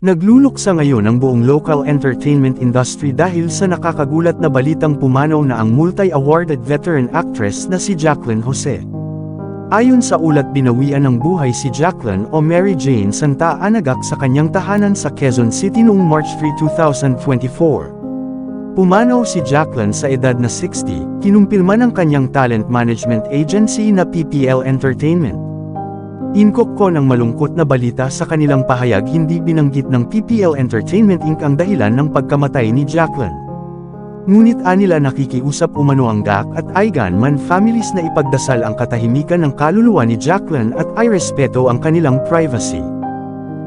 Nagluluksa ngayon ang buong local entertainment industry dahil sa nakakagulat na balitang pumanaw na ang multi-awarded veteran actress na si Jacqueline Jose. Ayon sa ulat, binawian ng buhay si Jacqueline o Mary Jane Santa Anagak sa kanyang tahanan sa Quezon City noong March 3, 2024. Pumanaw si Jacqueline sa edad na 60, kinumpirma ng kanyang talent management agency na PPL Entertainment. Inkok ko ng malungkot na balita sa kanilang pahayag, hindi binanggit ng PPL Entertainment Inc. ang dahilan ng pagkamatay ni Jacqueline. Ngunit anila nakikiusap umano ang GAC at Aiganman families na ipagdasal ang katahimikan ng kaluluwa ni Jacqueline at irespeto ang kanilang privacy.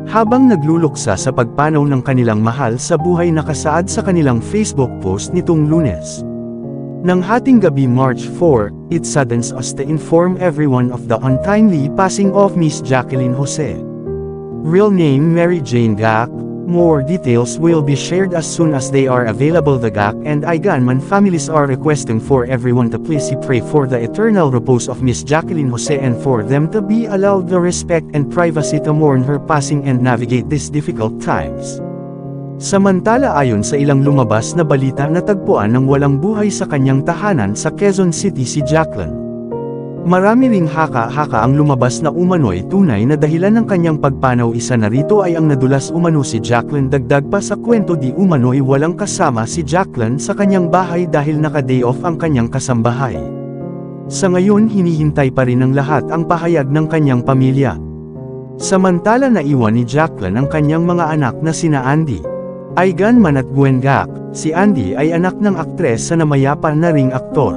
Habang nagluluksa sa pagpanaw ng kanilang mahal sa buhay, nakasaad sa kanilang Facebook post nitong Lunes. Nang hating gabi March 4, it saddens us to inform everyone of the untimely passing of Miss Jacqueline Jose. Real name Mary Jane Gac. More details will be shared as soon as they are available. The GAC and Aiganman families are requesting for everyone to please pray for the eternal repose of Miss Jacqueline Jose and for them to be allowed the respect and privacy to mourn her passing and navigate these difficult times. Samantala, ayon sa ilang lumabas na balita, natagpuan ng walang buhay sa kanyang tahanan sa Quezon City si Jacqueline. Marami ring haka-haka ang lumabas na umano'y tunay na dahilan ng kanyang pagpanaw. Isa na rito ay ang nadulas umano si Jacqueline. Dagdag pa sa kwento, di umano'y walang kasama si Jacqueline sa kanyang bahay dahil naka-day off ang kanyang kasambahay. Sa ngayon, hinihintay pa rin ng lahat ang pahayag ng kanyang pamilya. Samantala, naiwan ni Jacqueline ang kanyang mga anak na sina Andy, Aiganman at Gwen Gac. Si Andy ay anak ng aktres sa namayapa na ring aktor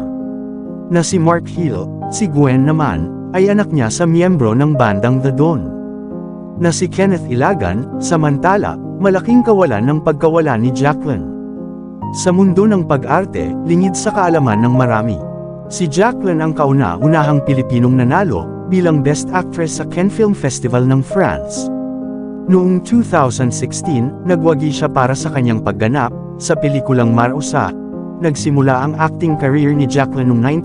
na si Mark Hill. Si Gwen naman ay anak niya sa miyembro ng bandang The Don na si Kenneth Ilagan. Samantala, malaking kawalan ng pagkawala ni Jacqueline sa mundo ng pag-arte, lingid sa kaalaman ng marami. Si Jacqueline ang kauna-unahang Pilipinong nanalo bilang Best Actress sa Cannes Film Festival ng France. Noong 2016, nagwagi siya para sa kanyang pagganap sa pelikulang Marusa. Nagsimula ang acting career ni Jacqueline noong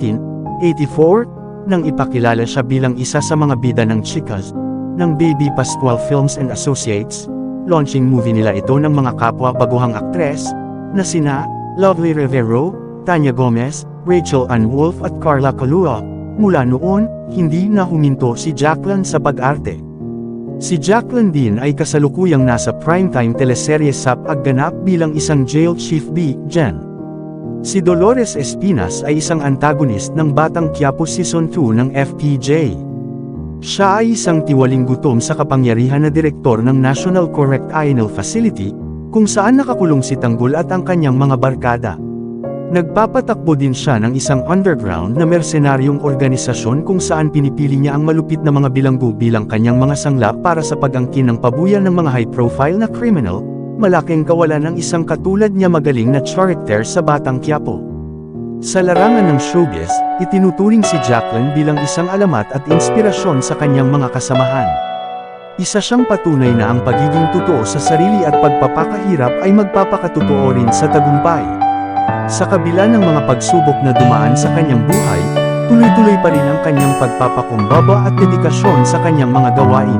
1984, nang ipakilala siya bilang isa sa mga bida ng Chicas ng Baby Pascual Films and Associates. Launching movie nila ito ng mga kapwa baguhang aktres na sina Lovely Rivero, Tanya Gomez, Rachel Ann Wolf at Carla Colua. Mula noon, hindi na huminto si Jacqueline sa pag-arte. Si Jacqueline din ay kasalukuyang nasa primetime teleserye Sap Agganap bilang isang jail chief B. Jen. Si Dolores Espinas ay isang antagonist ng Batang Quiapo Season 2 ng FPJ. Siya ay isang tiwaling gutom sa kapangyarihan na direktor ng National Correctional Facility, kung saan nakakulong si Tanggol at ang kanyang mga barkada. Nagpapatakbo din siya ng isang underground na mersenaryong organisasyon kung saan pinipili niya ang malupit na mga bilanggo bilang kanyang mga sangla para sa pag-angkin ng pabuyan ng mga high-profile na criminal. Malaking kawalan ng isang katulad niya magaling na character sa Batang Quiapo. Sa larangan ng showbiz, itinuturing si Jacqueline bilang isang alamat at inspirasyon sa kanyang mga kasamahan. Isa siyang patunay na ang pagiging totoo sa sarili at pagpapakahirap ay magpapakatotoo rin sa tagumpay. Sa kabila ng mga pagsubok na dumaan sa kanyang buhay, tuloy-tuloy pa rin ang kanyang pagpapakumbaba at dedikasyon sa kanyang mga gawain.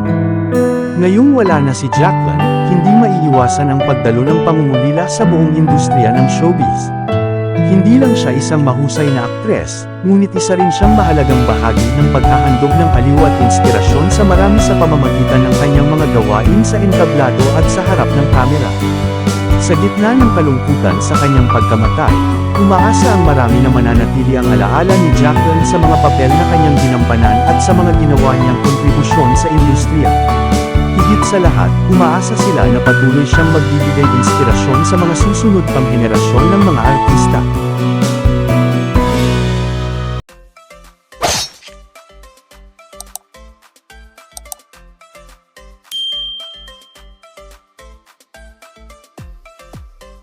Ngayong wala na si Jacqueline, hindi maiiwasan ang pagdalo ng pangungulila sa buong industriya ng showbiz. Hindi lang siya isang mahusay na aktres, ngunit isa rin siyang mahalagang bahagi ng paghahandog ng aliw at inspirasyon sa marami sa pamamagitan ng kanyang mga gawain sa entablado at sa harap ng kamera. Sa gitna ng kalungkutan sa kanyang pagkamatay, umaasa ang marami na mananatili ang alaala ni Jacqueline sa mga papel na kanyang ginampanan at sa mga ginawa niyang kontribusyon sa industriya. Higit sa lahat, umaasa sila na patuloy siyang magbibigay inspirasyon sa mga susunod pang henerasyon ng mga artista.